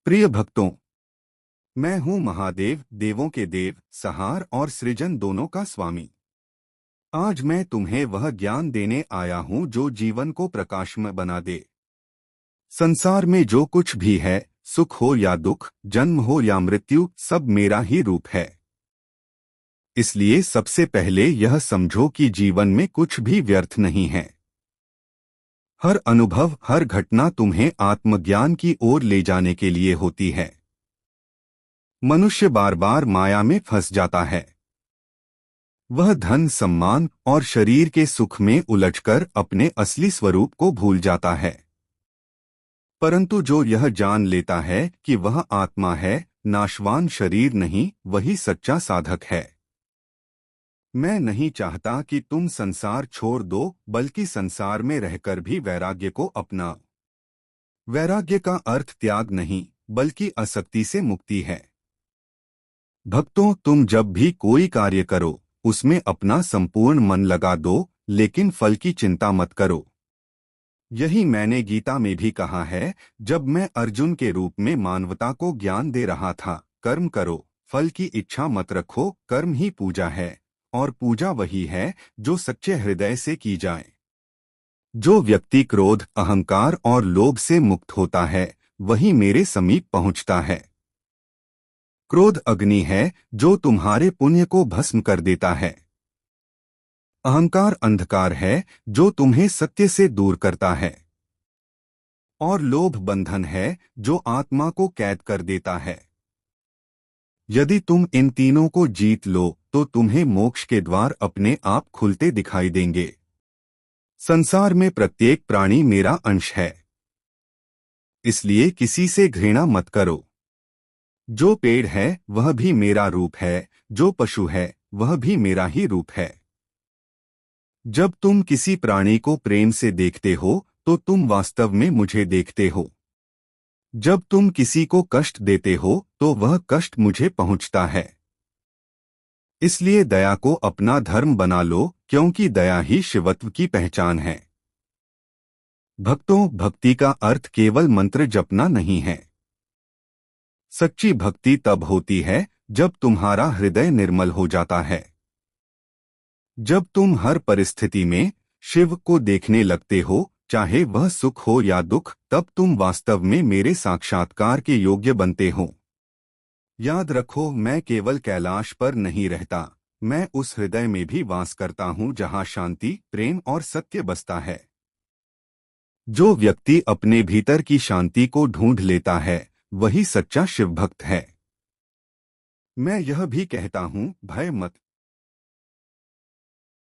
प्रिय भक्तों, मैं हूँ महादेव, देवों के देव, संहार और सृजन दोनों का स्वामी। आज मैं तुम्हें वह ज्ञान देने आया हूँ जो जीवन को प्रकाशमय बना दे। संसार में जो कुछ भी है, सुख हो या दुख, जन्म हो या मृत्यु, सब मेरा ही रूप है। इसलिए सबसे पहले यह समझो कि जीवन में कुछ भी व्यर्थ नहीं है। हर अनुभव, हर घटना तुम्हें आत्मज्ञान की ओर ले जाने के लिए होती है। मनुष्य बार बार माया में फंस जाता है। वह धन, सम्मान और शरीर के सुख में उलझकर अपने असली स्वरूप को भूल जाता है। परंतु जो यह जान लेता है कि वह आत्मा है, नाशवान शरीर नहीं, वही सच्चा साधक है। मैं नहीं चाहता कि तुम संसार छोड़ दो, बल्कि संसार में रहकर भी वैराग्य को अपनाओ। वैराग्य का अर्थ त्याग नहीं, बल्कि आसक्ति से मुक्ति है। भक्तों, तुम जब भी कोई कार्य करो, उसमें अपना संपूर्ण मन लगा दो, लेकिन फल की चिंता मत करो। यही मैंने गीता में भी कहा है, जब मैं अर्जुन के रूप में मानवता को ज्ञान दे रहा था। कर्म करो, फल की इच्छा मत रखो, कर्म ही पूजा है, और पूजा वही है जो सच्चे हृदय से की जाए। जो व्यक्ति क्रोध, अहंकार और लोभ से मुक्त होता है, वही मेरे समीप पहुंचता है। क्रोध अग्नि है जो तुम्हारे पुण्य को भस्म कर देता है। अहंकार अंधकार है जो तुम्हें सत्य से दूर करता है। और लोभ बंधन है जो आत्मा को कैद कर देता है। यदि तुम इन तीनों को जीत लो, तो तुम्हें मोक्ष के द्वार अपने आप खुलते दिखाई देंगे। संसार में प्रत्येक प्राणी मेरा अंश है, इसलिए किसी से घृणा मत करो। जो पेड़ है वह भी मेरा रूप है, जो पशु है वह भी मेरा ही रूप है। जब तुम किसी प्राणी को प्रेम से देखते हो, तो तुम वास्तव में मुझे देखते हो। जब तुम किसी को कष्ट देते हो, तो वह कष्ट मुझे पहुंचता है। इसलिए दया को अपना धर्म बना लो, क्योंकि दया ही शिवत्व की पहचान है। भक्तों, भक्ति का अर्थ केवल मंत्र जपना नहीं है। सच्ची भक्ति तब होती है जब तुम्हारा हृदय निर्मल हो जाता है। जब तुम हर परिस्थिति में शिव को देखने लगते हो, चाहे वह सुख हो या दुख, तब तुम वास्तव में मेरे साक्षात्कार के योग्य बनते हो। याद रखो, मैं केवल कैलाश पर नहीं रहता, मैं उस हृदय में भी वास करता हूँ जहाँ शांति, प्रेम और सत्य बसता है। जो व्यक्ति अपने भीतर की शांति को ढूंढ लेता है, वही सच्चा शिव भक्त है। मैं यह भी कहता हूँ, भय मत,